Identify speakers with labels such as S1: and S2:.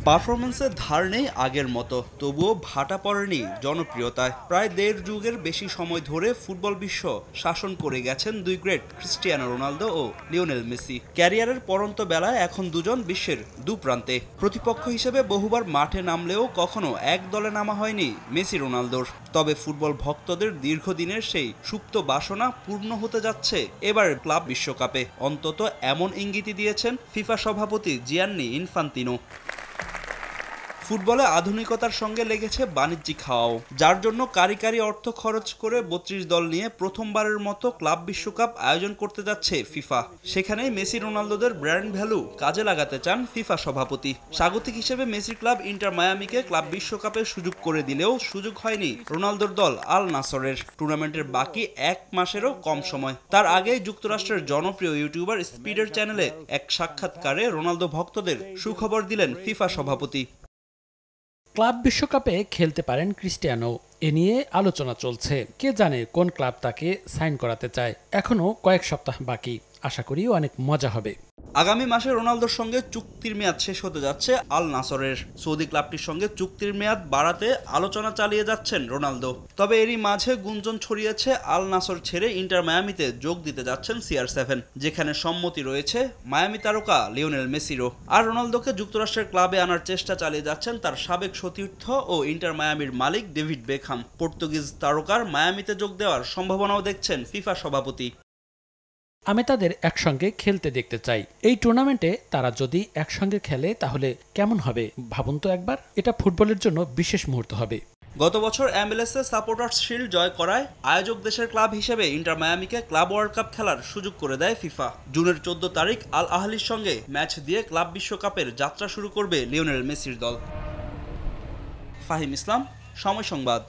S1: পারফরম্যান্সের ধার নেই আগের মতো, তবুও ভাটা পড়েনি জনপ্রিয়তায়। প্রায় দেড় যুগের বেশি সময় ধরে ফুটবল বিশ্ব শাসন করে গেছেন দুই গ্রেট ক্রিস্টিয়ানো রোনালদো ও লিওনেল মেসি। ক্যারিয়ারের পরন্ত বেলায় এখন দুজন বিশ্বের দুপ্রান্তে। প্রতিপক্ষ হিসেবে বহুবার মাঠে নামলেও কখনো এক দলে নামা হয়নি মেসি রোনালদোর। তবে ফুটবল ভক্তদের দীর্ঘদিনের সেই সুপ্ত বাসনা পূর্ণ হতে যাচ্ছে এবারের ক্লাব বিশ্বকাপে, অন্তত এমন ইঙ্গিতই দিয়েছেন ফিফা সভাপতি জিয়ান্নি ইনফান্তিনো। ফুটবলে আধুনিকতার সঙ্গে লেগেছে বাণিজ্যিক হাওয়াও, যার জন্য কারি অর্থ খরচ করে ৩২ দল নিয়ে প্রথমবারের মতো ক্লাব বিশ্বকাপ আয়োজন করতে যাচ্ছে ফিফা। সেখানেই মেসি রোনালদোদের ব্র্যান্ড ভ্যালু কাজে লাগাতে চান ফিফা সভাপতি। স্বাগতিক হিসেবে মেসির ক্লাব ইন্টার মায়ামিকে ক্লাব বিশ্বকাপের সুযোগ করে দিলেও সুযোগ হয়নি রোনালদোর দল আল নাসরের। টুর্নামেন্টের বাকি এক মাসেরও কম সময়। তার আগেই যুক্তরাষ্ট্রের জনপ্রিয় ইউটিউবার স্পিডের চ্যানেলে এক সাক্ষাৎকারে রোনালদো ভক্তদের সুখবর দিলেন ফিফা সভাপতি।
S2: ক্লাব বিশ্বকাপে খেলতে পারেন ক্রিস্টিয়ানো, এ নিয়ে আলোচনা চলছে। কে জানে কোন ক্লাব তাকে সাইন করাতে চায়। এখনো কয়েক সপ্তাহ বাকি, আশা করি অনেক মজা হবে।
S1: আগামী মাসে রোনালদোর সঙ্গে চুক্তির মেয়াদ শেষ হতে যাচ্ছে আল নাসরের। সৌদি ক্লাবটির সঙ্গে চুক্তির মেয়াদ বাড়াতে আলোচনা চালিয়ে যাচ্ছেন রোনালদো। তবে এরই মাঝে গুঞ্জন ছড়িয়েছে আল নাসর ছেড়ে ইন্টার মায়ামিতে যোগ দিতে যাচ্ছেন CR7, যেখানে সম্মতি রয়েছে মায়ামি তারকা লিওনেল মেসিরও। আর রোনালদোকে যুক্তরাষ্ট্রের ক্লাবে আনার চেষ্টা চালিয়ে যাচ্ছেন তার সাবেক সতীর্থ ও ইন্টার মায়ামির মালিক ডেভিড বেকহাম। পর্তুগিজ তারকার মায়ামিতে যোগ দেওয়ার সম্ভাবনাও দেখছেন ফিফা সভাপতি।
S2: আমি তাদের একসঙ্গে খেলতে দেখতে চাই। এই টুর্নামেন্টে তারা যদি একসঙ্গে খেলে তাহলে কেমন হবে ভাবুন তো একবার। এটা ফুটবলের জন্য বিশেষ মুহূর্ত হবে।
S1: গত বছর MLS সাপোর্টার্স শিল্ড জয় করায় আয়োজক দেশের ক্লাব হিসেবে ইন্টার মায়ামিকে ক্লাব ওয়ার্ল্ড কাপ খেলার সুযোগ করে দেয় ফিফা। জুনের 14 তারিখ আল আহলির সঙ্গে ম্যাচ দিয়ে ক্লাব বিশ্বকাপের যাত্রা শুরু করবে লিওনেল মেসির দল। ফাহিম ইসলাম, সময় সংবাদ।